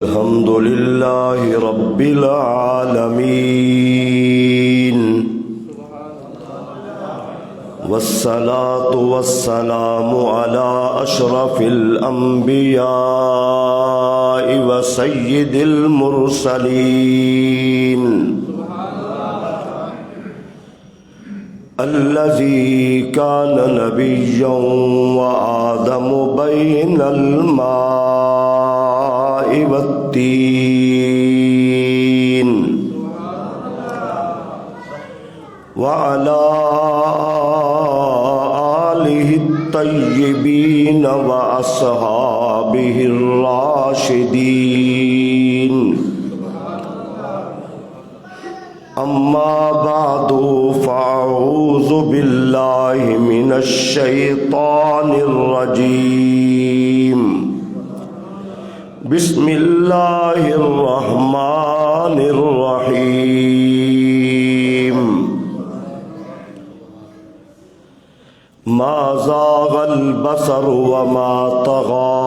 الحمد لله رب العالمين والصلاة والسلام على أشرف الأنبياء وسيد المرسلين الذي كان نبيا وآدم بين الماء والتين وعلى آله الطيبين وأصحابه الراشدين أما بعد فأعوذ بالله من الشيطان الرجيم بسم الله الرحمن الرحيم ما زاغ البصر وما طغى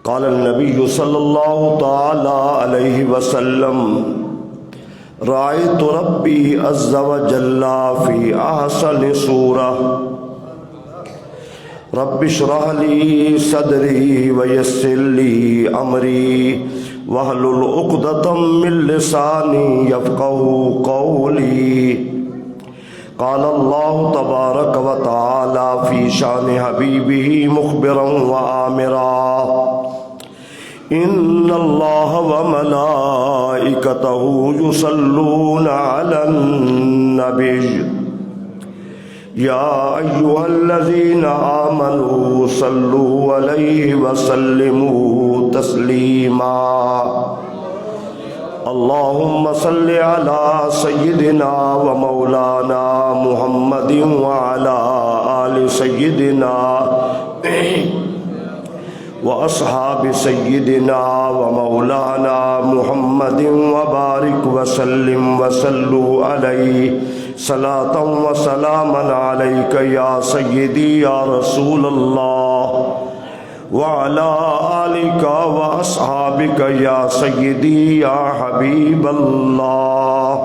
قال النبي صلى الله تعالى عليه وسلم رأيت ربي عز وجل في أحسن صورة رب اشرح لي صدري ويسر لي أمري واحلل عقدة من لساني يفقهوا قولي قال الله تبارك وتعالى في شان حبيبه مخبرا وآمرا إن الله وملائكته يصلون على النبي يا أيها الذين آمنوا صلوا عليه وسلموا تسليما اللهم صل على سيدنا ومولانا محمد وعلى آل سيدنا وأصحاب سيدنا ومولانا محمد وبارك وسلم وصلوا عليه صلاة وسلاما عليك يا سيدي يا رسول الله وعلى آلك وأصحابك يا سيدي يا حبيب الله۔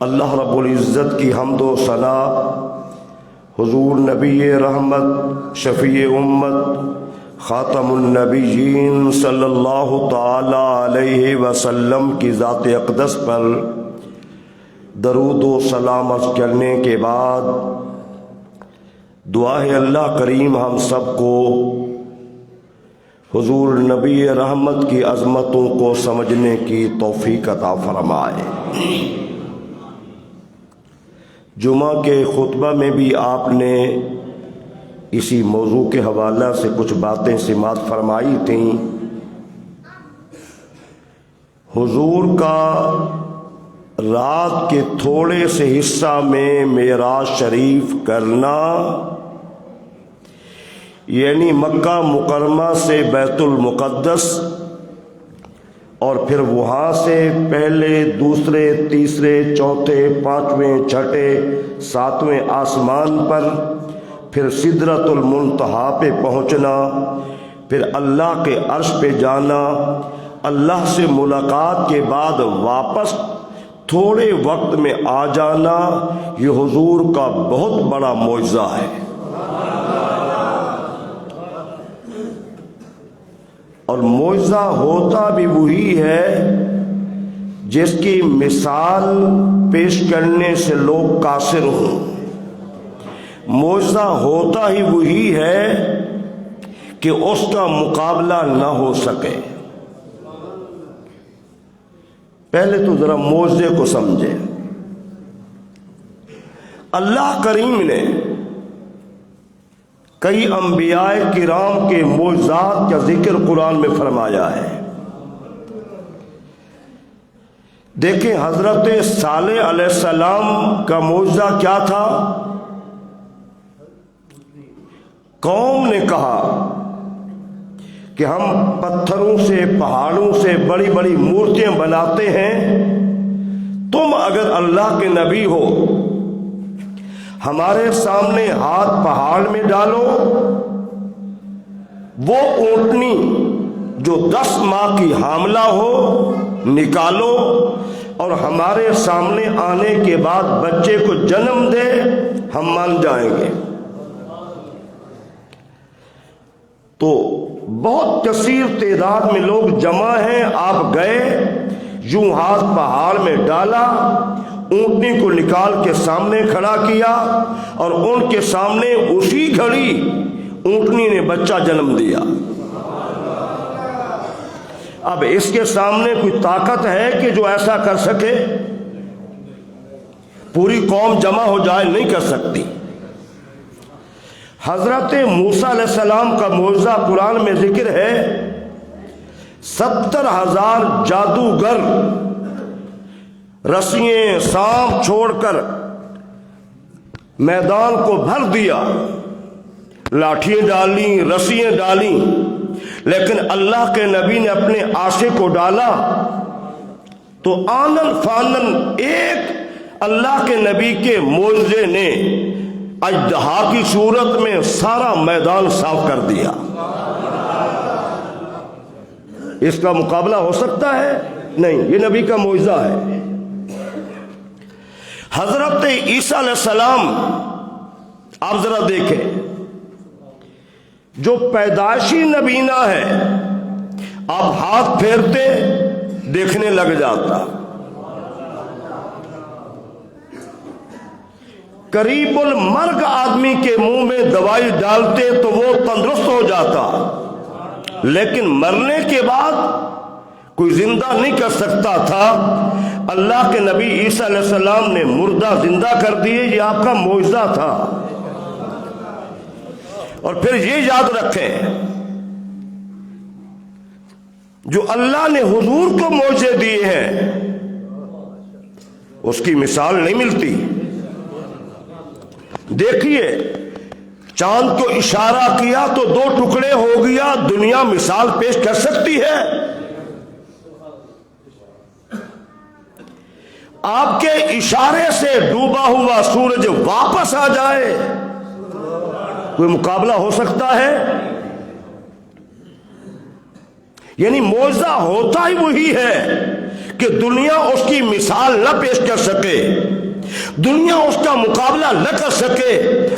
اللہ رب العزت کی حمد و ثنا حضور نبی رحمت شفیع امت خاتم النبیین صلی اللہ تعالی علیہ وسلم کی ذات اقدس پر درود و سلام عرض کرنے کے بعد دعا ہے اللہ کریم ہم سب کو حضور نبی رحمت کی عظمتوں کو سمجھنے کی توفیق عطا فرمائے۔ جمعہ کے خطبہ میں بھی آپ نے اسی موضوع کے حوالہ سے کچھ باتیں سماعت فرمائی تھیں۔ حضور کا رات کے تھوڑے سے حصہ میں معراج شریف کرنا، یعنی مکہ مکرمہ سے بیت المقدس اور پھر وہاں سے پہلے دوسرے تیسرے چوتھے پانچویں چھٹے ساتویں آسمان پر، پھر سدرۃ المنتہا پہ پہنچنا، پھر اللہ کے عرش پہ جانا، اللہ سے ملاقات کے بعد واپس تھوڑے وقت میں آ جانا، یہ حضور کا بہت بڑا معجزہ ہے۔ اور معجزہ ہوتا بھی وہی ہے جس کی مثال پیش کرنے سے لوگ قاصر ہوں۔ معجزہ ہوتا ہی وہی ہے کہ اس کا مقابلہ نہ ہو سکے۔ پہلے تو ذرا معجزے کو سمجھے۔ اللہ کریم نے کئی انبیاء کرام کے معجزات کا ذکر قرآن میں فرمایا ہے۔ دیکھیں حضرت صالح علیہ السلام کا معجزہ کیا تھا؟ قوم نے کہا کہ ہم پتھروں سے پہاڑوں سے بڑی بڑی مورتیاں بناتے ہیں، تم اگر اللہ کے نبی ہو ہمارے سامنے ہاتھ پہاڑ میں ڈالو وہ اونٹنی جو 10 ماہ کی حاملہ ہو نکالو اور ہمارے سامنے آنے کے بعد بچے کو جنم دے، ہم مان جائیں گے۔ تو بہت کثیر تعداد میں لوگ جمع ہیں، آپ گئے، یوں ہاتھ پہاڑ میں ڈالا، اونٹنی کو نکال کے سامنے کھڑا کیا اور ان کے سامنے اسی گھڑی اونٹنی نے بچہ جنم دیا۔ اب اس کے سامنے کوئی طاقت ہے کہ جو ایسا کر سکے؟ پوری قوم جمع ہو جائے نہیں کر سکتی۔ حضرت موسیٰ علیہ السلام کا معجزہ قرآن میں ذکر ہے، 70,000 جادوگر رسیاں سانپ چھوڑ کر میدان کو بھر دیا، لاٹھیاں ڈالیں، رسیاں ڈالیں، لیکن اللہ کے نبی نے اپنے آشے کو ڈالا تو آنن فانن ایک اللہ کے نبی کے معجزے نے اژدہا کی صورت میں سارا میدان صاف کر دیا۔ اس کا مقابلہ ہو سکتا ہے؟ نہیں، یہ نبی کا معجزہ ہے۔ حضرت عیسیٰ علیہ السلام آپ ذرا دیکھیں، جو پیدائشی نبینا ہے، آپ ہاتھ پھیرتے دیکھنے لگ جاتا، قریب المرگ آدمی کے منہ میں دوائی ڈالتے تو وہ تندرست ہو جاتا، لیکن مرنے کے بعد کوئی زندہ نہیں کر سکتا تھا۔ اللہ کے نبی عیسیٰ علیہ السلام نے مردہ زندہ کر دیے، یہ آپ کا معجزہ تھا۔ اور پھر یہ یاد رکھیں، جو اللہ نے حضور کو معجزے دیے ہیں اس کی مثال نہیں ملتی۔ دیکھیے، چاند کو اشارہ کیا تو 2 ٹکڑے ہو گیا، دنیا مثال پیش کر سکتی ہے؟ آپ کے اشارے سے ڈوبا ہوا سورج واپس آ جائے، کوئی مقابلہ ہو سکتا ہے؟ یعنی معجزہ ہوتا ہی وہی ہے کہ دنیا اس کی مثال نہ پیش کر سکے، دنیا اس کا مقابلہ نہ کر سکے،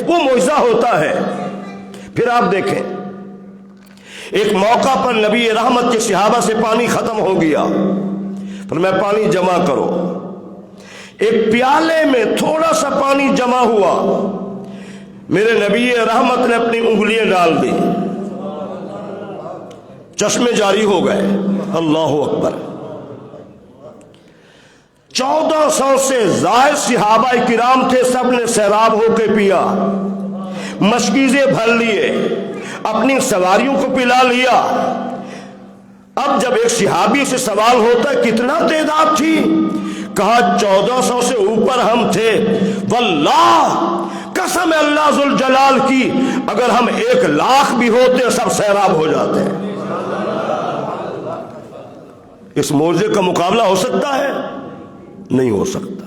وہ معجزہ ہوتا ہے۔ پھر آپ دیکھیں، ایک موقع پر نبی رحمت کے صحابہ سے پانی ختم ہو گیا، فرمایا پانی جمع کرو۔ ایک پیالے میں تھوڑا سا پانی جمع ہوا، میرے نبی رحمت نے اپنی انگلیاں ڈال دی، چشمے جاری ہو گئے۔ اللہ اکبر! 1400 سے زائد صحابہ کرام تھے، سب نے سیراب ہو کے پیا، مشکیزیں بھر لیے، اپنی سواریوں کو پلا لیا۔ اب جب ایک صحابی سے سوال ہوتا ہے کتنا تعداد تھی، کہا 1400 سے اوپر ہم تھے، واللہ قسم اللہ ذوالجلال کی اگر ہم 1,00,000 بھی ہوتے سب سیراب ہو جاتے۔ اس معجزے کا مقابلہ ہو سکتا ہے؟ نہیں ہو سکتا۔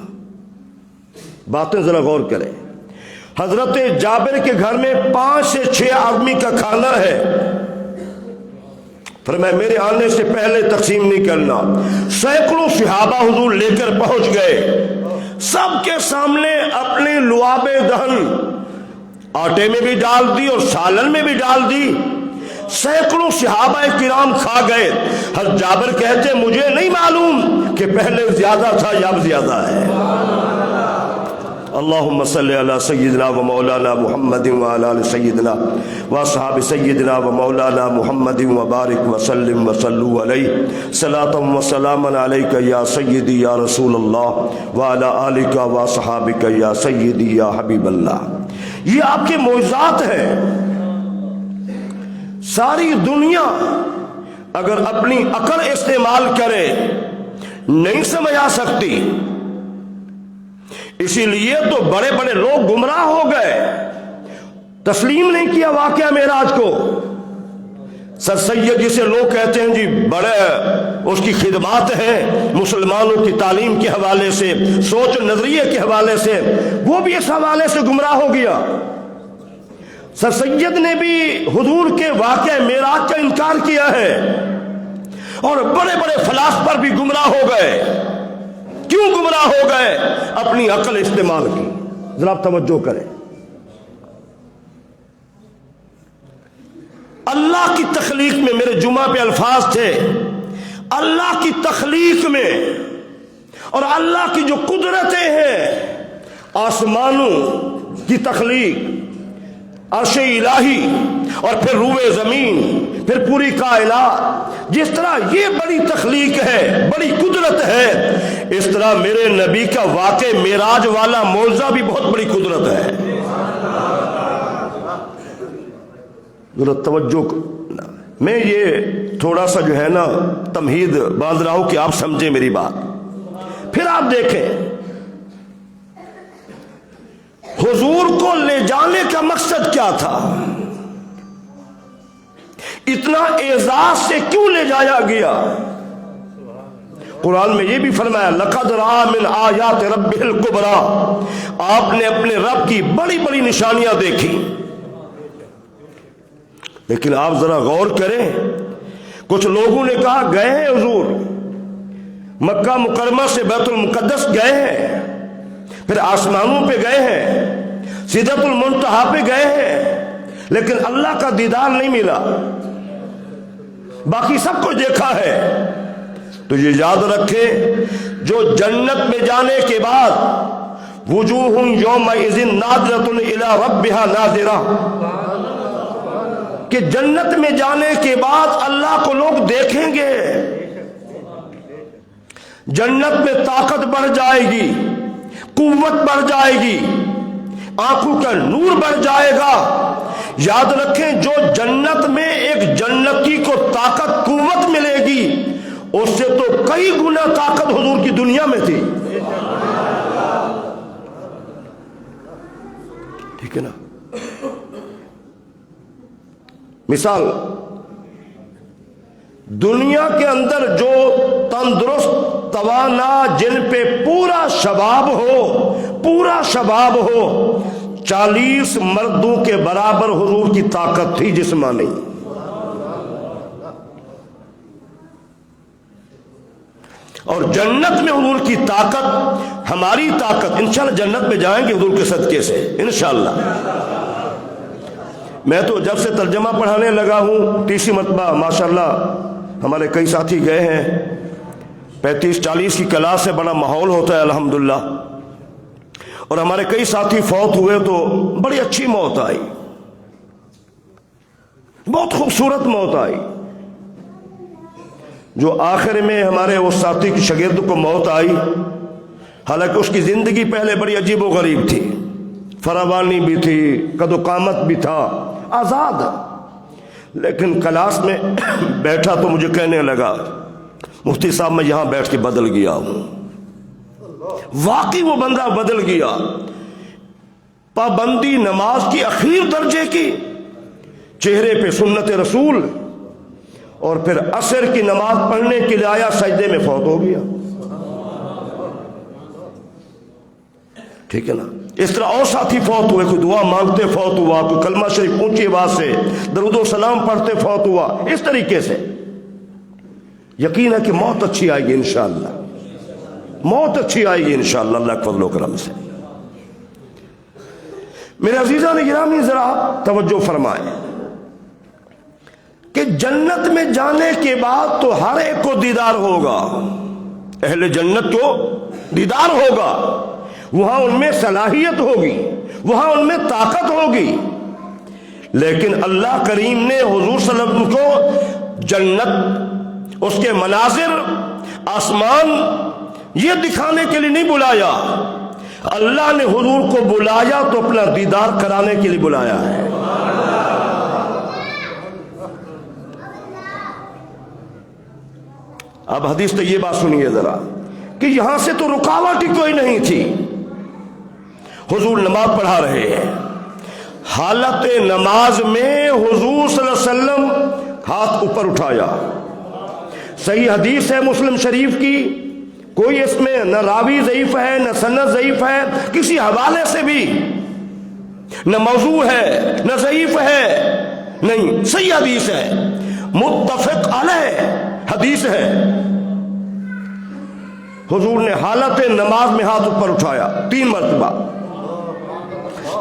باتیں ذرا غور کریں۔ حضرت جابر کے گھر میں 5 سے 6 آدمی کا کھانا ہے، فرمایا میرے آنے سے پہلے تقسیم نہیں کرنا۔ سینکڑوں صحابہ حضور لے کر پہنچ گئے، سب کے سامنے اپنی لعاب دہن آٹے میں بھی ڈال دی اور سالن میں بھی ڈال دی، سینکڑوں صحابہ کرام کھا گئے۔ حضرت جابر کہتے مجھے نہیں معلوم کہ پہلے زیادہ تھا یا اب زیادہ ہے۔ اللہم صلی علی سیدنا و مولانا محمد وعلی آل سیدنا و اصحاب سیدنا و مولانا محمد وبارک وسلم وصلو علیہ صلاۃ و سلام علیک یا سیدی یا رسول اللہ وعلی آلک و اصحابک یا سیدی یا حبیب اللہ۔ یہ آپ کے معجزات ہیں۔ ساری دنیا اگر اپنی عقل استعمال کرے نہیں سمجھ آ سکتی، اسی لیے تو بڑے بڑے لوگ گمراہ ہو گئے، تسلیم نہیں کیا واقعہ معراج کو۔ سر سید جسے لوگ کہتے ہیں جی بڑے اس کی خدمات ہیں مسلمانوں کی تعلیم کے حوالے سے، سوچ نظریے کے حوالے سے، وہ بھی اس حوالے سے گمراہ ہو گیا۔ سر سید نے بھی حضور کے واقعہ معراج کا انکار کیا ہے، اور بڑے بڑے فلاسفر بھی گمراہ ہو گئے۔ کیوں گمراہ ہو گئے؟ اپنی عقل استعمال کی۔ ذرا آپ توجہ کریں، اللہ کی تخلیق میں، میرے جمعہ پہ الفاظ تھے، اللہ کی تخلیق میں اور اللہ کی جو قدرتیں ہیں، آسمانوں کی تخلیق، عرش الہی، اور پھر روئے زمین، پھر پوری کائنات، جس طرح یہ بڑی تخلیق ہے، بڑی قدرت ہے، اس طرح میرے نبی کا واقع معراج والا معجزہ بھی بہت بڑی قدرت ہے۔ ذرا توجہ، میں یہ تھوڑا سا جو ہے نا تمہید باندھ رہا ہوں کہ آپ سمجھیں میری بات۔ پھر آپ دیکھیں حضور کو لے جانے کا مقصد کیا تھا، اتنا اعزاز سے کیوں لے جایا گیا؟ قرآن میں یہ بھی فرمایا لقد رأى من آیات ربہ الکبریٰ، آپ نے اپنے رب کی بڑی بڑی نشانیاں دیکھی۔ لیکن آپ ذرا غور کریں، کچھ لوگوں نے کہا گئے ہیں حضور، مکہ مکرمہ سے بیت المقدس گئے ہیں، پھر آسمانوں پہ گئے ہیں، سدرۃ المنتہا پہ گئے ہیں، لیکن اللہ کا دیدار نہیں ملا، باقی سب کچھ دیکھا ہے۔ تو یہ یاد رکھیں، جو جنت میں جانے کے بعد وجوہ یومئذ ناظرۃ الی ربہا ناظرہ، کہ جنت میں جانے کے بعد اللہ کو لوگ دیکھیں گے، جنت میں طاقت بڑھ جائے گی، قوت بڑھ جائے گی، آنکھوں کا نور بڑھ جائے گا۔ یاد رکھیں، جو جنت میں ایک جنتی کو طاقت قوت ملے گی، اس سے تو کئی گنا طاقت حضور کی دنیا میں تھی۔ ٹھیک ہے نا؟ مثال، دنیا کے اندر جو تندرست توانا، جن پہ پورا شباب ہو، 40 مردوں کے برابر حضور کی طاقت تھی جسمانی۔ اور جنت میں حضور کی طاقت، ہماری طاقت، انشاءاللہ جنت میں جائیں گے حضور کے صدقے سے انشاءاللہ۔ میں تو جب سے ترجمہ پڑھانے لگا ہوں 30 مرتبہ ماشاءاللہ ہمارے کئی ساتھی گئے ہیں، 35-40 کی کلاس سے بڑا ماحول ہوتا ہے الحمدللہ، اور ہمارے کئی ساتھی فوت ہوئے تو بڑی اچھی موت آئی، بہت خوبصورت موت آئی۔ جو آخر میں ہمارے اس ساتھی کی شاگرد کو موت آئی، حالانکہ اس کی زندگی پہلے بڑی عجیب و غریب تھی، فراوانی بھی تھی، قد و قامت بھی تھا، آزاد، لیکن کلاس میں بیٹھا تو مجھے کہنے لگا مفتی صاحب میں یہاں بیٹھ کے بدل گیا ہوں۔ واقعی وہ بندہ بدل گیا، پابندی نماز کی اخیر درجے کی، چہرے پہ سنت رسول، اور پھر عصر کی نماز پڑھنے کے لیے آیا، سجدے میں فوت ہو گیا۔ ٹھیک ہے نا؟ اس طرح اور ساتھی فوت ہوئے، کوئی دعا مانگتے فوت ہوا، کوئی کلمہ شریف اونچی آواز سے درود و سلام پڑھتے فوت ہوا۔ اس طریقے سے یقین ہے کہ موت اچھی آئے گی انشاءاللہ، موت اچھی آئے گی انشاءاللہ اللہ کے فضل و کرم سے۔ میرے عزیزان گرامی، ذرا توجہ فرمائیں کہ جنت میں جانے کے بعد تو ہر ایک کو دیدار ہوگا، اہل جنت کو دیدار ہوگا، وہاں ان میں صلاحیت ہوگی، وہاں ان میں طاقت ہوگی، لیکن اللہ کریم نے حضور صلی اللہ علیہ وسلم کو جنت، اس کے مناظر، آسمان یہ دکھانے کے لیے نہیں بلایا، اللہ نے حضور کو بلایا تو اپنا دیدار کرانے کے لیے بلایا ہے۔ اب حدیث تو یہ بات سنیے ذرا کہ یہاں سے تو رکاوٹ ہی کوئی نہیں تھی، حضور نماز پڑھا رہے ہیں، حالت نماز میں حضور صلی اللہ علیہ وسلم ہاتھ اوپر اٹھایا، صحیح حدیث ہے مسلم شریف کی، کوئی اس میں نہ راوی ضعیف ہے نہ سند ضعیف ہے، کسی حوالے سے بھی نہ موضوع ہے نہ ضعیف ہے، نہیں، صحیح حدیث ہے، متفق علیہ حدیث ہے۔ حضور نے حالت نماز میں ہاتھ اوپر اٹھایا 3 مرتبہ۔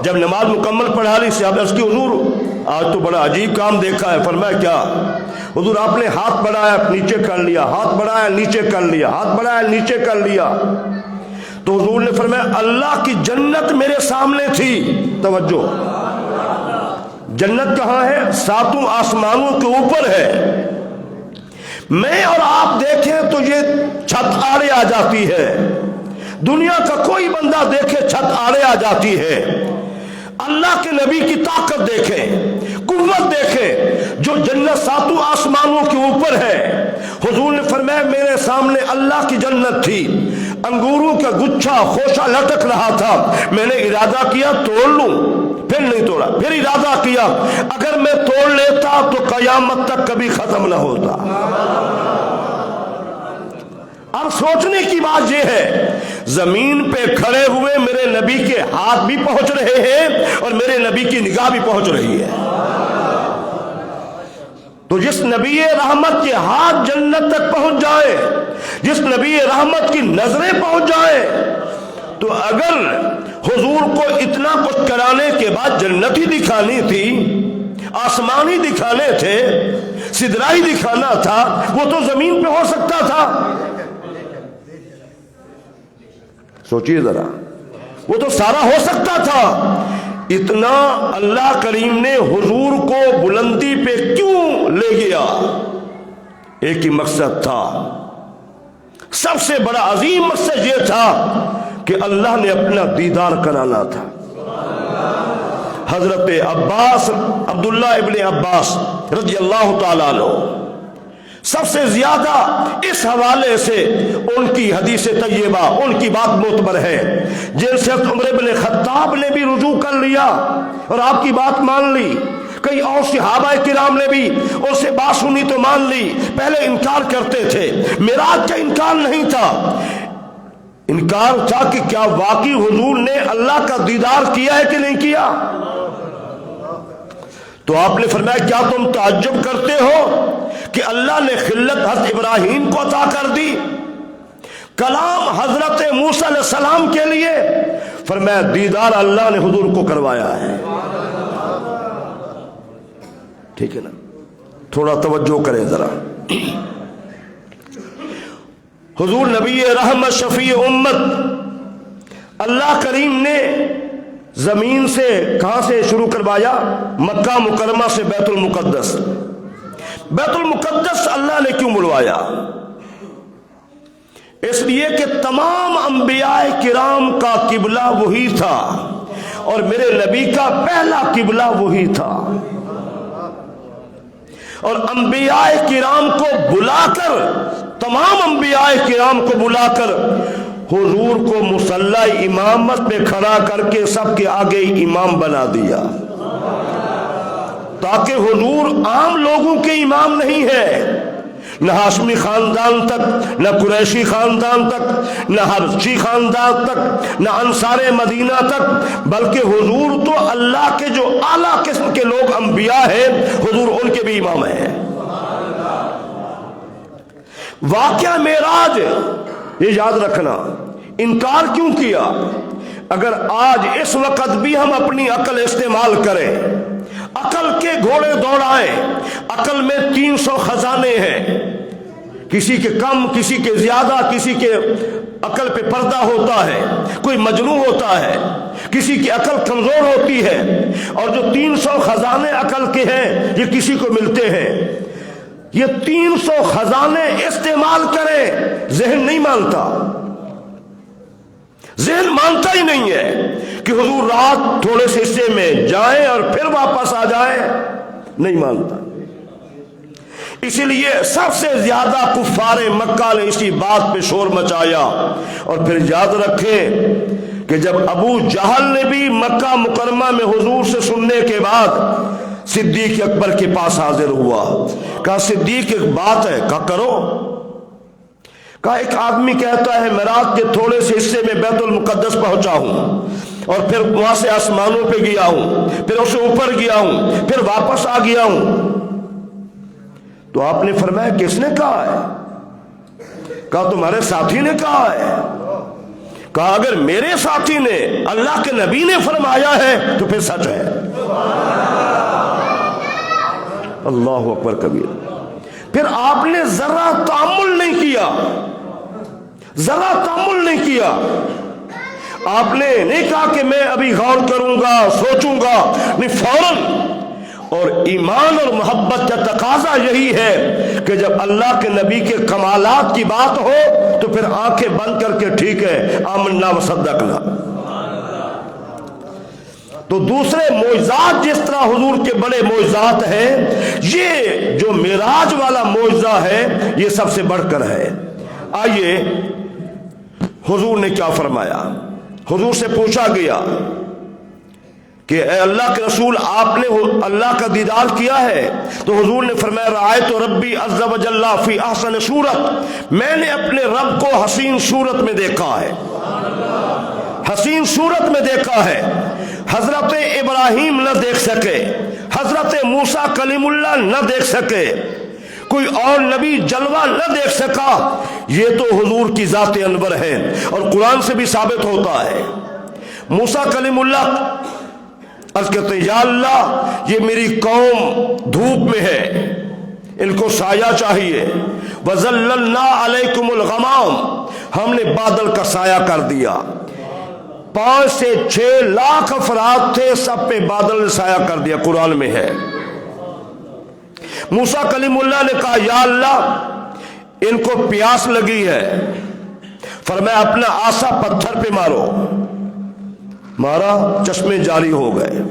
جب نماز مکمل پڑھا لی، صحابہ عرض کی حضور آج تو بڑا عجیب کام دیکھا ہے۔ فرمایا کیا؟ حضور آپ نے ہاتھ بڑھایا نیچے کر لیا، ہاتھ بڑھایا نیچے کر لیا، ہاتھ بڑھایا نیچے کر لیا۔ تو حضور نے فرمایا اللہ کی جنت میرے سامنے تھی۔ توجہ، جنت کہاں ہے؟ 7 آسمانوں کے اوپر ہے۔ میں اور آپ دیکھیں تو یہ چھت آڑے آ جاتی ہے، دنیا کا کوئی بندہ دیکھے چھت آڑے آ جاتی ہے۔ اللہ کے نبی کی طاقت دیکھیں، قوت دیکھیں، جو جنت 7 آسمانوں کے اوپر ہے۔ حضور نے فرمایا میرے سامنے اللہ کی جنت تھی، انگوروں کا گچھا خوشہ لٹک رہا تھا۔ میں نے ارادہ کیا توڑ لوں، پھر نہیں توڑا، پھر ارادہ کیا اگر میں توڑ لیتا تو قیامت تک کبھی ختم نہ ہوتا۔ اب سوچنے کی بات یہ ہے، زمین پہ کھڑے ہوئے میرے نبی کے ہاتھ بھی پہنچ رہے ہیں اور میرے نبی کی نگاہ بھی پہنچ رہی ہے۔ تو جس نبی رحمت کے ہاتھ جنت تک پہنچ جائے، جس نبی رحمت کی نظریں پہنچ جائے، تو اگر حضور کو اتنا کچھ کرانے کے بعد جنت ہی دکھانی تھی، آسمان ہی دکھانے تھے، سدرہ ہی دکھانا تھا، وہ تو زمین پہ ہو سکتا تھا۔ سوچئے ذرا، وہ تو سارا ہو سکتا تھا۔ اتنا اللہ کریم نے حضور کو بلندی پہ کیوں لے گیا؟ ایک ہی مقصد تھا، سب سے بڑا عظیم مقصد یہ تھا کہ اللہ نے اپنا دیدار کرانا تھا۔ حضرت عباس، عبداللہ ابن عباس رضی اللہ تعالیٰ عنہ، سب سے زیادہ اس حوالے سے ان کی حدیث طیبہ، ان کی بات معتبر ہے، جن سے عمر بن خطاب نے بھی رجوع کر لیا اور آپ کی بات مان لی۔ کئی اور صحابہ کرام نے بھی ان سے بات سنی تو مان لی۔ پہلے انکار کرتے تھے، معراج کا انکار نہیں تھا، انکار تھا کہ کیا واقعی حضور نے اللہ کا دیدار کیا ہے کہ نہیں کیا۔ تو آپ نے فرمایا کیا تم تعجب کرتے ہو کہ اللہ نے خلت حضرت ابراہیم کو عطا کر دی، کلام حضرت موسیٰ علیہ السلام کے لیے؟ فرمایا دیدار اللہ نے حضور کو کروایا ہے۔ ٹھیک ہے نا، تھوڑا توجہ کریں ذرا۔ حضور نبی رحمت شفیع امت، اللہ کریم نے زمین سے کہاں سے شروع کروایا؟ مکہ مکرمہ سے بیت المقدس۔ بیت المقدس اللہ نے کیوں بلوایا؟ اس لیے کہ تمام انبیاء کرام کا قبلہ وہی تھا اور میرے نبی کا پہلا قبلہ وہی تھا، اور انبیاء کرام کو بلا کر، تمام انبیاء کرام کو بلا کر حضور کو مصلی امامت پہ کھڑا کر کے سب کے آگے امام بنا دیا، تاکہ حضور عام لوگوں کے امام نہیں ہے، نہ ہاشمی خاندان تک، نہ قریشی خاندان تک، نہ حبشی خاندان تک، نہ انصار مدینہ تک، بلکہ حضور تو اللہ کے جو اعلیٰ قسم کے لوگ انبیاء ہیں، حضور ان کے بھی امام ہیں۔ واقعہ معراج یہ یاد رکھنا، انکار کیوں کیا؟ اگر آج اس وقت بھی ہم اپنی عقل استعمال کریں، عقل کے گھوڑے دوڑائیں، عقل میں 300 خزانے ہیں، کسی کے کم، کسی کے زیادہ، کسی کے عقل پہ پردہ ہوتا ہے، کوئی مجنون ہوتا ہے، کسی کی عقل کمزور ہوتی ہے، اور جو 300 خزانے عقل کے ہیں یہ کسی کو ملتے ہیں۔ یہ 300 خزانے استعمال کریں، ذہن نہیں مانتا، ذہن مانتا ہی نہیں ہے کہ حضور رات تھوڑے سے حصے میں جائیں اور پھر واپس آ جائیں، نہیں مانتا۔ اسی لیے سب سے زیادہ کفار مکہ نے اسی بات پہ شور مچایا۔ اور پھر یاد رکھیں کہ جب ابو جہل نے بھی مکہ مکرمہ میں حضور سے سننے کے بعد صدیق اکبر کے پاس حاضر ہوا، کہا صدیق ایک بات ہے، کہا کرو۔ کہا ایک آدمی کہتا ہے میں رات کے تھوڑے سے حصے میں بیت المقدس پہنچا ہوں، اور پھر وہاں سے آسمانوں پہ گیا ہوں، پھر اسے اوپر گیا ہوں، پھر واپس آ گیا ہوں۔ تو آپ نے فرمایا کس نے کہا ہے؟ کہا تمہارے ساتھی نے کہا ہے۔ کہا اگر میرے ساتھی نے، اللہ کے نبی نے فرمایا ہے تو پھر سچ ہے۔ اللہ اکبر کبیر۔ پھر آپ نے ذرا تأمل نہیں کیا، ذرا تأمل نہیں کیا۔ آپ نے نہیں کہا کہ میں ابھی غور کروں گا، سوچوں گا، نہیں، فوراً۔ اور ایمان اور محبت کا تقاضا یہی ہے کہ جب اللہ کے نبی کے کمالات کی بات ہو تو پھر آنکھیں بند کر کے ٹھیک ہے، آمنا وصدقنا۔ تو دوسرے معجزات جس طرح حضور کے بڑے معجزات ہیں، یہ جو معراج والا معجزہ ہے یہ سب سے بڑھ کر ہے۔ آئیے حضور نے کیا فرمایا۔ حضور سے پوچھا گیا کہ اے اللہ کے رسول، آپ نے اللہ کا دیدار کیا ہے؟ تو حضور نے فرمایا رأیت ربی عز و جل فی احسن صورت، میں نے اپنے رب کو حسین صورت میں دیکھا ہے، حسین صورت میں دیکھا ہے۔ حضرت ابراہیم نہ دیکھ سکے، حضرت موسیٰ کلیم اللہ نہ دیکھ سکے، کوئی اور نبی جلوہ نہ دیکھ سکا۔ یہ تو حضور کی ذات انور ہے، اور قرآن سے بھی ثابت ہوتا ہے۔ موسیٰ کلیم اللہ عرض کہتے ہیں یا اللہ یہ میری قوم دھوپ میں ہے، ان کو سایہ چاہیے۔ وَظَلَّلْنَا عَلَيْكُمُ الْغَمَامَ، ہم نے بادل کا سایہ کر دیا۔ 5 سے 6 لاکھ افراد تھے، سب پہ بادل نے سایہ کر دیا، قرآن میں ہے۔ موسیٰ کلیم اللہ نے کہا یا اللہ ان کو پیاس لگی ہے، فرمایا اپنا عصا پتھر پہ مارو، مارا، چشمے جاری ہو گئے۔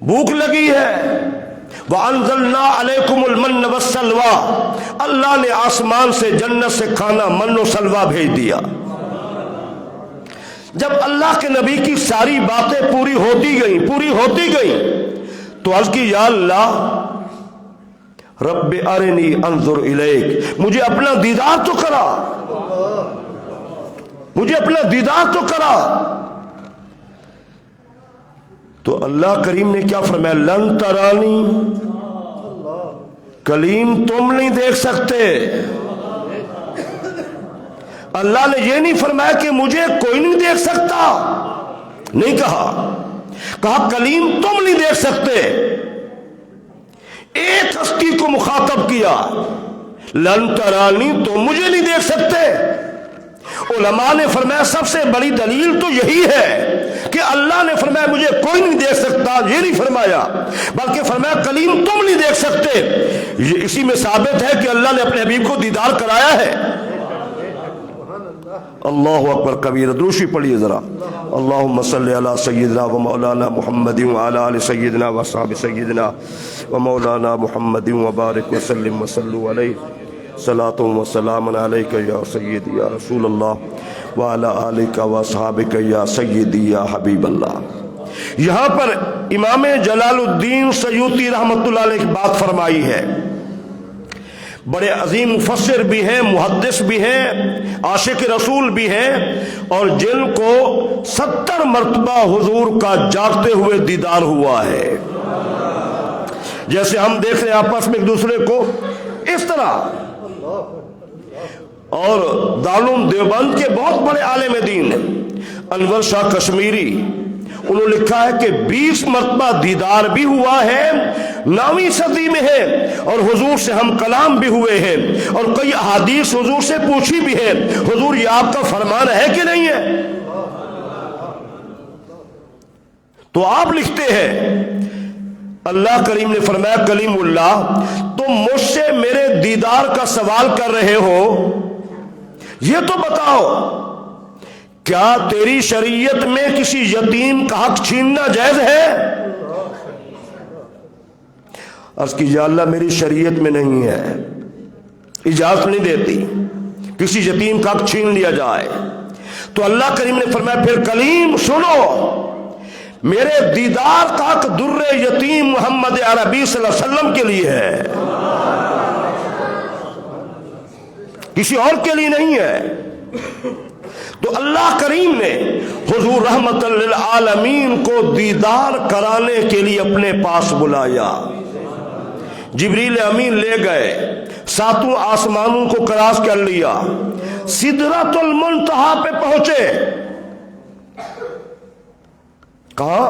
بھوک لگی ہے، وَأَنزَلْنَا عَلَيْكُمُ الْمَنَّ وَالسَّلْوَىٰ، اللہ نے آسمان سے جنت سے کھانا من و سلوہ بھیج دیا۔ جب اللہ کے نبی کی ساری باتیں پوری ہوتی گئیں تو عرض کی یا اللہ رب ارنی انظر الیک، مجھے اپنا دیدار تو کرا، مجھے اپنا دیدار تو کرا۔ تو اللہ کریم نے کیا فرمایا؟ لن ترانی، کلیم تم نہیں دیکھ سکتے۔ اللہ نے یہ نہیں فرمایا کہ مجھے کوئی نہیں دیکھ سکتا، نہیں کہا، کہا کلیم تم نہیں دیکھ سکتے۔ ایک ہستی کو مخاطب کیا، لن ترانی تم مجھے نہیں دیکھ سکتے۔ علماء نے فرمایا سب سے بڑی دلیل تو یہی ہے کہ اللہ نے فرمایا مجھے کوئی نہیں دیکھ سکتا، یہ نہیں فرمایا، بلکہ فرمایا کلیم تم نہیں دیکھ سکتے۔ یہ اسی میں ثابت ہے کہ اللہ نے اپنے حبیب کو دیدار کرایا ہے۔ اللہ اکبر کبیر، دروشی پڑھیے ذرا۔ اللہم صلی علی سیدنا و مولانا محمد وعلی آل سیدنا و صحاب سیدنا و مولانا محمد وبارک وسلم وصلوا علیہ صلاۃ و سلام علیک یا سیدی یا رسول اللہ وعلی آلک و صحابک یا سیدی یا حبیب اللہ۔ یہاں پر امام جلال الدین سیوطی رحمۃ اللہ علیہ کی بات فرمائی ہے، بڑے عظیم مفسر بھی ہیں، محدث بھی ہیں، عاشق رسول بھی ہیں، اور جن کو 70 مرتبہ حضور کا جاگتے ہوئے دیدار ہوا ہے۔ جیسے ہم دیکھ رہے ہیں آپس میں ایک دوسرے کو، اس طرح۔ اور دارالعلوم دیوبند کے بہت بڑے عالم دین انور شاہ کشمیری، انہوں نے لکھا ہے کہ 20 مرتبہ دیدار بھی ہوا ہے، 9ویں صدی میں ہے، اور حضور سے ہم کلام بھی ہوئے ہیں، اور کئی احادیث حضور سے پوچھی بھی ہے، حضور یہ آپ کا فرمان ہے کہ نہیں ہے؟ تو آپ لکھتے ہیں اللہ کریم نے فرمایا کلیم اللہ تم مجھ سے میرے دیدار کا سوال کر رہے ہو، یہ تو بتاؤ کیا تیری شریعت میں کسی یتیم کا حق چھیننا جائز ہے؟ عرض کی یا اللہ میری شریعت میں نہیں ہے، اجازت نہیں دیتی کسی یتیم کا حق چھین لیا جائے۔ تو اللہ کریم نے فرمایا پھر کلیم سنو، میرے دیدار کا حق در یتیم محمد عربی صلی اللہ علیہ وسلم کے لیے ہے، کسی اور کے لیے نہیں ہے۔ تو اللہ کریم نے حضور رحمت للعالمین کو دیدار کرانے کے لیے اپنے پاس بلایا. جبریل امین لے گئے، ساتوں آسمانوں کو کراس کر لیا، سدرۃ المنتہا پہ پہنچے. کہاں؟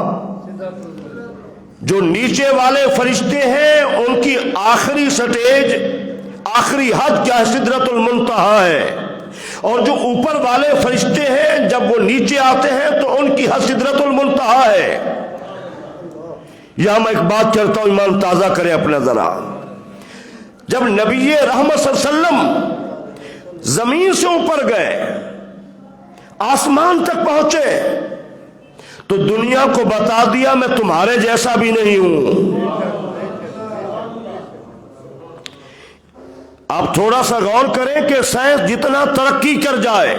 جو نیچے والے فرشتے ہیں ان کی آخری سٹیج، آخری حد کیا ہے؟ سدرۃ المنتہا ہے. اور جو اوپر والے فرشتے ہیں جب وہ نیچے آتے ہیں تو ان کی حد سدرۃ المنتہا ہے. یہاں میں ایک بات کرتا ہوں، ایمان تازہ کرے اپنا ذرا. جب نبی رحمت صلی اللہ علیہ وسلم زمین سے اوپر گئے، آسمان تک پہنچے، تو دنیا کو بتا دیا میں تمہارے جیسا بھی نہیں ہوں. آپ تھوڑا سا غور کریں کہ سائنس جتنا ترقی کر جائے،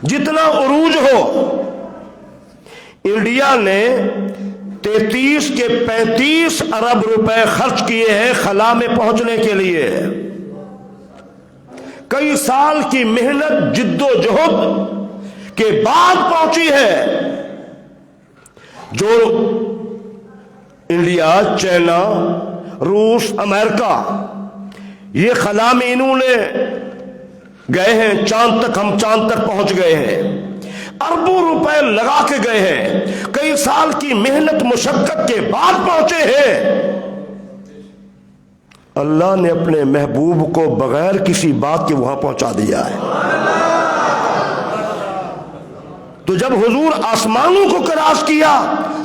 جتنا عروج ہو، انڈیا نے 33 کے 35 ارب روپے خرچ کیے ہیں خلا میں پہنچنے کے لیے. کئی سال کی محنت جد و جہد کے بعد پہنچی ہے. جو انڈیا، چائنا، روس، امریکہ، یہ خلا میں انہوں نے گئے ہیں چاند تک، ہم چاند تک پہنچ گئے ہیں، اربوں روپے لگا کے گئے ہیں، کئی سال کی محنت مشقت کے بعد پہنچے ہیں. اللہ نے اپنے محبوب کو بغیر کسی بات کے وہاں پہنچا دیا ہے. تو جب حضور آسمانوں کو کراس کیا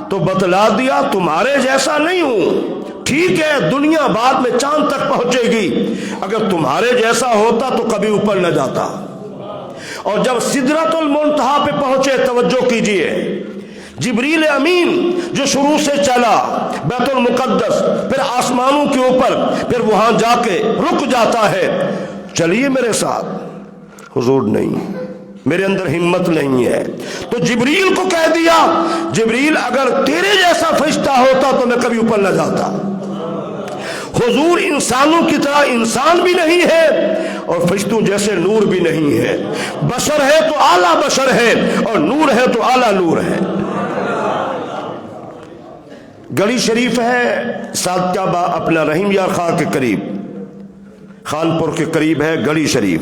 تو بتلا دیا تمہارے جیسا نہیں ہوں. ٹھیک ہے دنیا بعد میں چاند تک پہنچے گی، اگر تمہارے جیسا ہوتا تو کبھی اوپر نہ جاتا. اور جب سدرۃ المنتہا پہ پہنچے، توجہ کیجئے، جبریل امین جو شروع سے چلا بیت المقدس، پھر آسمانوں کے اوپر، پھر وہاں جا کے رک جاتا ہے، چلیے میرے ساتھ. حضور نہیں، میرے اندر ہمت نہیں ہے. تو جبریل کو کہہ دیا، جبریل اگر تیرے جیسا فرشتہ ہوتا تو میں کبھی اوپر نہ جاتا. حضور انسانوں کی طرح انسان بھی نہیں ہے اور فرشتوں جیسے نور بھی نہیں ہے. بشر ہے تو اعلیٰ بشر ہے اور نور ہے تو اعلیٰ نور ہے. گڑی شریف ہے سادقہ اپنا رحیم یار خان کے قریب، خانپور کے قریب ہے گڑی شریف.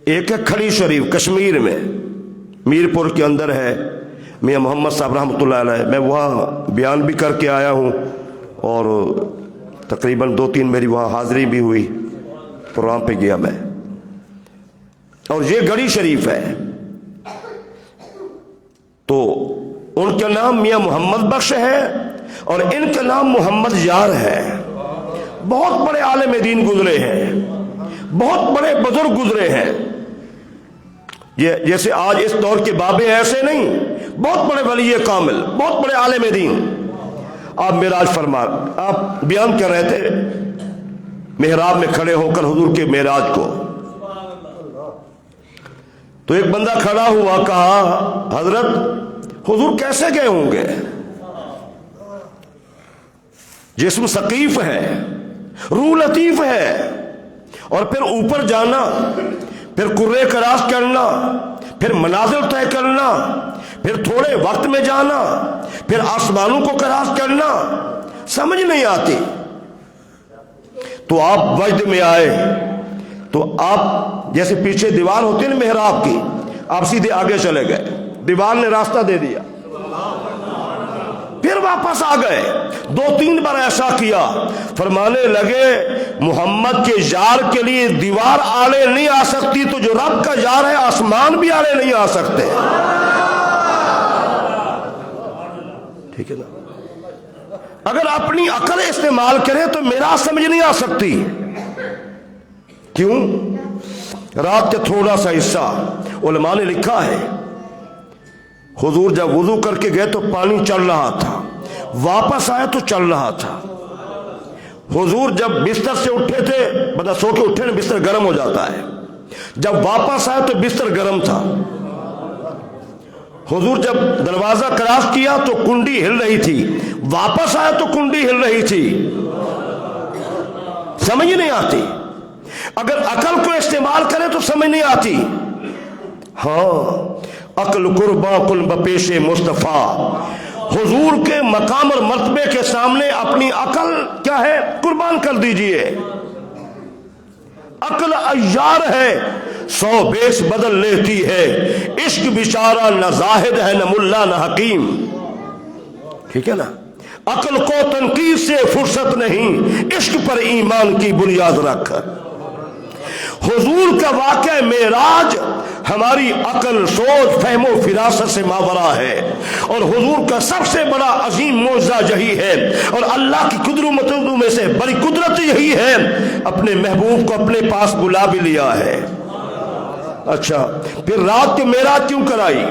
ایک ہے کھڑی شریف کشمیر میں، میرپور کے اندر ہے. میاں محمد صاحب رحمۃ اللہ علیہ، میں وہاں بیان بھی کر کے آیا ہوں اور تقریباً 2-3 میری وہاں حاضری بھی ہوئی، پروگرام پہ گیا میں. اور یہ گڑی شریف ہے. تو ان کا نام میاں محمد بخش ہے اور ان کا نام محمد یار ہے. بہت بڑے عالم دین گزرے ہیں، بہت بڑے بزرگ گزرے ہیں. یہ جیسے آج اس دور کے بابے ایسے نہیں، بہت بڑے ولی کامل، بہت بڑے عالم دین. آپ معراج فرما، آپ بیان کر رہے تھے محراب میں کھڑے ہو کر حضور کے معراج کو. تو ایک بندہ کھڑا ہوا، کہا حضرت حضور کیسے گئے ہوں گے؟ جسم ثقیف ہے، روح لطیف ہے، اور پھر اوپر جانا، پھر کرے کراس کرنا، پھر منازل طے کرنا، پھر تھوڑے وقت میں جانا، پھر آسمانوں کو کراس کرنا، سمجھ نہیں آتی. تو آپ وجد میں آئے تو آپ جیسے پیچھے دیوار ہوتی ہے نا محراب کی، آپ سیدھے آگے چلے گئے، دیوار نے راستہ دے دیا، پھر واپس آ گئے. 2-3 بار ایسا کیا، فرمانے لگے محمد کے یار کے لیے دیوار آڑے نہیں آ سکتی تو جو رب کا یار ہے آسمان بھی آڑے نہیں آ سکتے. ٹھیک ہے نا؟ اگر اپنی عقل استعمال کرے تو میرا سمجھ نہیں آ سکتی. کیوں؟ رات کا تھوڑا سا حصہ علماء نے لکھا ہے، حضور جب وضو کر کے گئے تو پانی چل رہا تھا، واپس آئے تو چل رہا تھا. حضور جب بستر سے اٹھے تھے، بتا سو کے اٹھے نا بستر گرم ہو جاتا ہے، جب واپس آئے تو بستر گرم تھا. حضور جب دروازہ کراس کیا تو کنڈی ہل رہی تھی، واپس آئے تو کنڈی ہل رہی تھی. سمجھ نہیں آتی. اگر عقل کو استعمال کرے تو سمجھ نہیں آتی. ہاں عقل قربا کن بپیش مصطفیٰ، حضور کے مقام اور مرتبے کے سامنے اپنی عقل کیا ہے قربان کر دیجئے. عقل عیار ہے 100 بیس بدل لیتی ہے، عشق بیچارہ نہ زاہد ہے نہ ملا نہ حکیم. ٹھیک ہے نا. عقل کو تنقید سے فرصت نہیں، عشق پر ایمان کی بنیاد رکھ. حضور کا واقعہ معراج ہماری عقل سوچ فہم و فراست سے ماورا ہے، اور حضور کا سب سے بڑا عظیم معجزہ یہی ہے، اور اللہ کی قدرتوں میں سے بڑی قدرت یہی ہے اپنے محبوب کو اپنے پاس بلا بھی لیا ہے. اچھا پھر رات کے معراج کیوں کرائی؟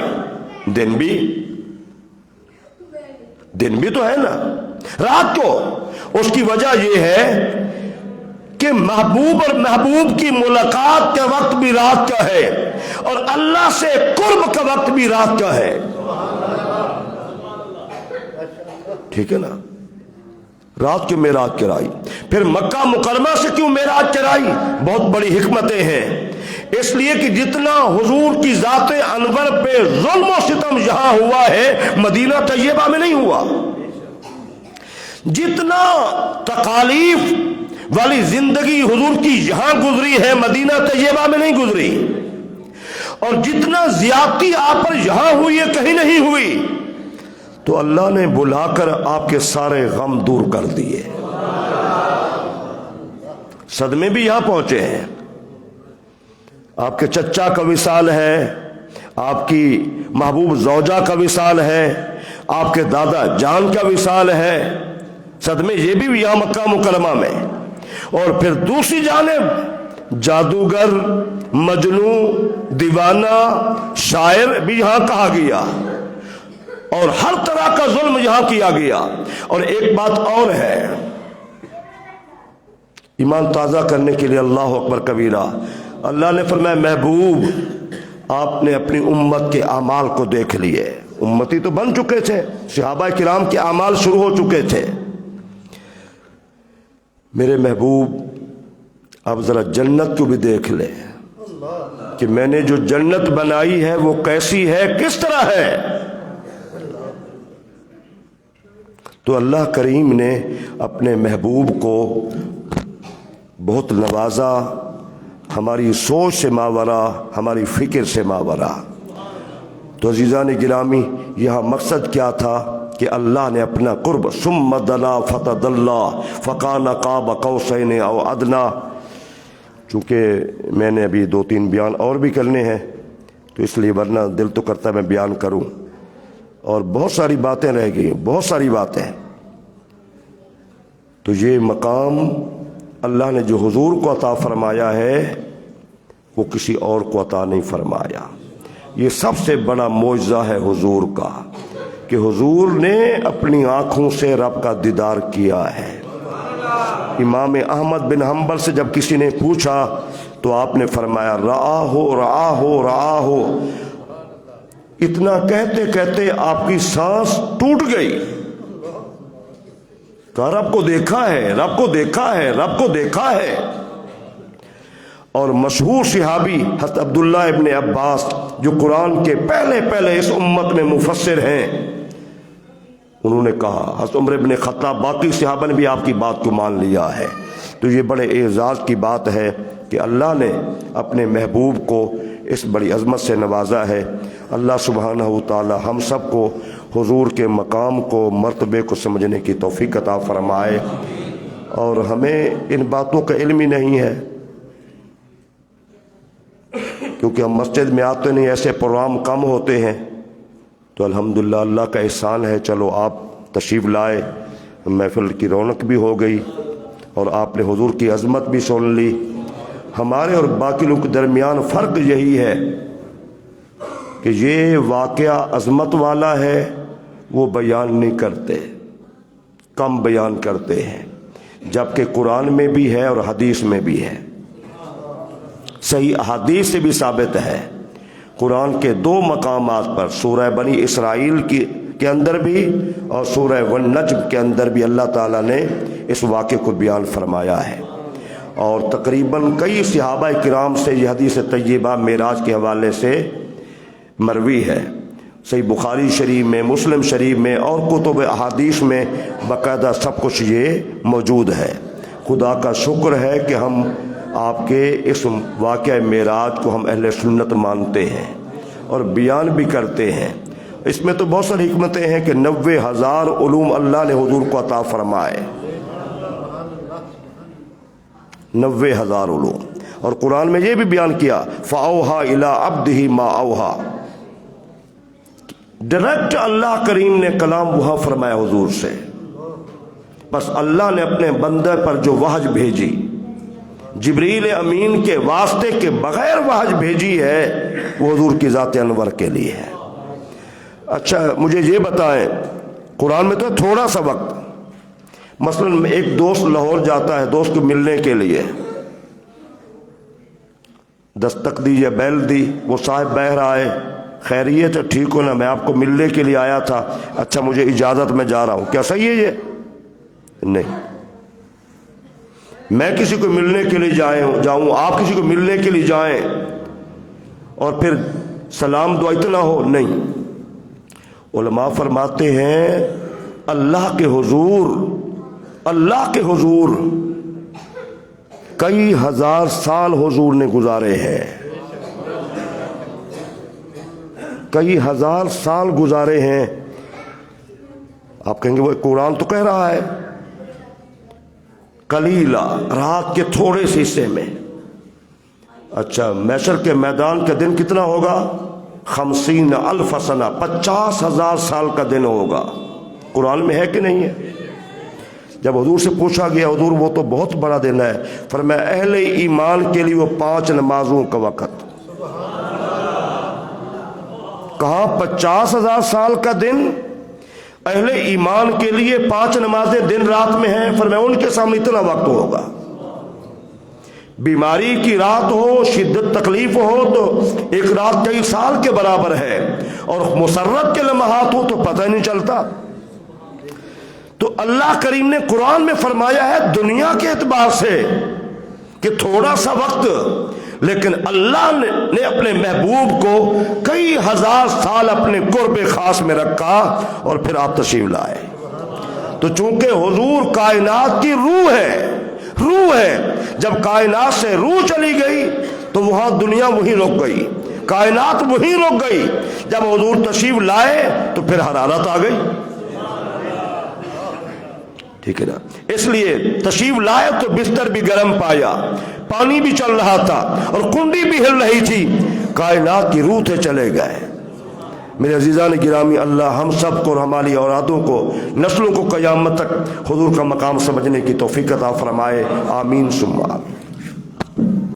دن بھی تو ہے نا رات کو. اس کی وجہ یہ ہے کہ محبوب اور محبوب کی ملاقات کا وقت بھی رات کا ہے، اور اللہ سے قرب کا وقت بھی رات کا ہے. ٹھیک ہے نا. رات کے معراج کرائی. پھر مکہ مکرمہ سے کیوں معراج کرائی؟ بہت بڑی حکمتیں ہیں. اس لیے کہ جتنا حضور کی ذات انور پہ ظلم و ستم یہاں ہوا ہے مدینہ طیبہ میں نہیں ہوا. جتنا تکالیف والی زندگی حضور کی یہاں گزری ہے مدینہ طیبہ میں نہیں گزری، اور جتنا زیادتی آپ پر یہاں ہوئی ہے کہیں نہیں ہوئی. تو اللہ نے بلا کر آپ کے سارے غم دور کر دیے. صدمے بھی یہاں پہنچے ہیں. آپ کے چچا کا وصال ہے، آپ کی محبوب زوجہ کا وصال ہے، آپ کے دادا جان کا وصال ہے. صدمے یہ بھی یہاں مکہ مکرمہ میں. اور پھر دوسری جانب جادوگر، مجنوں، دیوانہ، شاعر بھی یہاں کہا گیا، اور ہر طرح کا ظلم یہاں کیا گیا. اور ایک بات اور ہے، ایمان تازہ کرنے کے لیے اللہ اکبر کبیرہ، اللہ نے فرمایا محبوب آپ نے اپنی امت کے اعمال کو دیکھ لیے. امتی تو بن چکے تھے، صحابہ کرام کے اعمال شروع ہو چکے تھے. میرے محبوب اب ذرا جنت کو بھی دیکھ لے کہ میں نے جو جنت بنائی ہے وہ کیسی ہے، کس طرح ہے. تو اللہ کریم نے اپنے محبوب کو بہت نوازا، ہماری سوچ سے ماورا، ہماری فکر سے ماورا. تو عزیزان گرامی یہاں مقصد کیا تھا کہ اللہ نے اپنا قرب ثم دنا فتدلی فکان قاب قوسین او ادنی. چونکہ میں نے ابھی 2-3 بیان اور بھی کرنے ہیں تو اس لیے ورنہ دل تو کرتا میں بیان کروں، اور بہت ساری باتیں رہ گئی، بہت ساری باتیں. تو یہ مقام اللہ نے جو حضور کو عطا فرمایا ہے وہ کسی اور کو عطا نہیں فرمایا. یہ سب سے بڑا معجزہ ہے حضور کا کہ حضور نے اپنی آنکھوں سے رب کا دیدار کیا ہے. امام احمد بن حنبل سے جب کسی نے پوچھا تو آپ نے فرمایا رآہ. اتنا کہتے کہتے آپ کی سانس ٹوٹ گئی. کہا رب کو دیکھا ہے، رب کو دیکھا ہے، رب کو دیکھا ہے. اور مشہور صحابی حضرت عبداللہ ابن عباس جو قرآن کے پہلے اس امت میں مفسر ہیں، انہوں نے کہا، حضرت عمر ابن خطاب، باقی صحابہ نے بھی آپ کی بات کو مان لیا ہے. تو یہ بڑے اعزاز کی بات ہے کہ اللہ نے اپنے محبوب کو اس بڑی عظمت سے نوازا ہے. اللہ سبحانہ و تعالی ہم سب کو حضور کے مقام کو، مرتبے کو سمجھنے کی توفیق عطا فرمائے. اور ہمیں ان باتوں کا علم ہی نہیں ہے کیونکہ ہم مسجد میں آتے نہیں، ایسے پروگرام کم ہوتے ہیں. تو الحمدللہ اللہ کا احسان ہے، چلو آپ تشریف لائے، محفل کی رونق بھی ہو گئی اور آپ نے حضور کی عظمت بھی سن لی. ہمارے اور باقی لوگوں کے درمیان فرق یہی ہے کہ یہ واقعہ عظمت والا ہے، وہ بیان نہیں کرتے، کم بیان کرتے ہیں، جبکہ قرآن میں بھی ہے اور حدیث میں بھی ہے. صحیح احادیث سے بھی ثابت ہے. قرآن کے 2 مقامات پر، سورہ بنی اسرائیل کے اندر بھی اور سورہ والنجم کے اندر بھی اللہ تعالیٰ نے اس واقعے کو بیان فرمایا ہے. اور تقریباً کئی صحابہ کرام سے یہ حدیث طیبہ معراج کے حوالے سے مروی ہے، صحیح بخاری شریف میں، مسلم شریف میں اور کتب احادیث میں باقاعدہ سب کچھ یہ موجود ہے۔ خدا کا شکر ہے کہ ہم آپ کے اس واقعہ معراج کو ہم اہل سنت مانتے ہیں اور بیان بھی کرتے ہیں۔ اس میں تو بہت ساری حکمتیں ہیں کہ 90,000 علوم اللہ نے حضور کو عطا فرمائے، 90,000 علوم۔ اور قرآن میں یہ بھی بیان کیا فَأَوْحَىٰ إِلَىٰ عَبْدِهِ مَا أَوْحَىٰ، ڈائریکٹ اللہ کریم نے کلام وہاں فرمایا حضور سے، بس اللہ نے اپنے بندے پر جو وحی بھیجی، جبریل امین کے واسطے کے بغیر وحی بھیجی ہے، وہ حضور کی ذات انور کے لیے ہے۔ اچھا مجھے یہ بتائیں، قرآن میں تو تھوڑا سا وقت، مثلا ایک دوست لاہور جاتا ہے دوست کو ملنے کے لیے، دستک دی یا بیل دی، وہ صاحب بہر آئے، خیریت ہے، ٹھیک ہو نا، میں آپ کو ملنے کے لیے آیا تھا، اچھا مجھے اجازت میں جا رہا ہوں، کیا صحیح ہے یہ؟ نہیں، میں کسی کو ملنے کے لیے جاؤں، آپ کسی کو ملنے کے لیے جائیں اور پھر سلام دعا اتنا ہو، نہیں۔ علماء فرماتے ہیں اللہ کے حضور کئی ہزار سال حضور نے گزارے ہیں، کئی ہزار سال گزارے ہیں۔ آپ کہیں گے وہ قرآن تو کہہ رہا ہے قلیلا، رات کے تھوڑے سے حصے میں۔ اچھا محشر کے میدان کا دن کتنا ہوگا؟ 50,000 سنہ، 50,000 سال کا دن ہوگا۔ قرآن میں ہے کہ نہیں ہے؟ جب حضور سے پوچھا گیا حضور وہ تو بہت بڑا دن ہے، فرمایا اہل ایمان کے لیے وہ 5 نمازوں کا وقت۔ کہاں 50,000 سال کا دن اہل ایمان کے لیے 5 نمازیں دن رات میں ہیں، فرمایا ان کے سامنے اتنا وقت ہوگا۔ بیماری کی رات ہو، شدت تکلیف ہو تو ایک رات کئی سال کے برابر ہے، اور مسرت کے لمحات ہو تو پتہ نہیں چلتا۔ تو اللہ کریم نے قرآن میں فرمایا ہے دنیا کے اعتبار سے کہ تھوڑا سا وقت، لیکن اللہ نے اپنے محبوب کو کئی ہزار سال اپنے قرب خاص میں رکھا اور پھر آپ تشریف لائے۔ تو چونکہ حضور کائنات کی روح ہے، جب کائنات سے روح چلی گئی تو وہاں دنیا وہیں رک گئی، کائنات وہیں رک گئی۔ جب حضور تشریف لائے تو پھر حرارت آ گئی، ٹھیک ہے نا؟ اس لیے تشریف لائے تو بستر بھی گرم پایا، پانی بھی چل رہا تھا اور کنڈی بھی ہل رہی تھی، کائنات کی روح تھے چلے گئے۔ میرے عزیزان گرامی، اللہ ہم سب کو اور ہماری اولادوں کو، نسلوں کو قیامت تک حضور کا مقام سمجھنے کی توفیق عطا فرمائے، آمین ثم آمین۔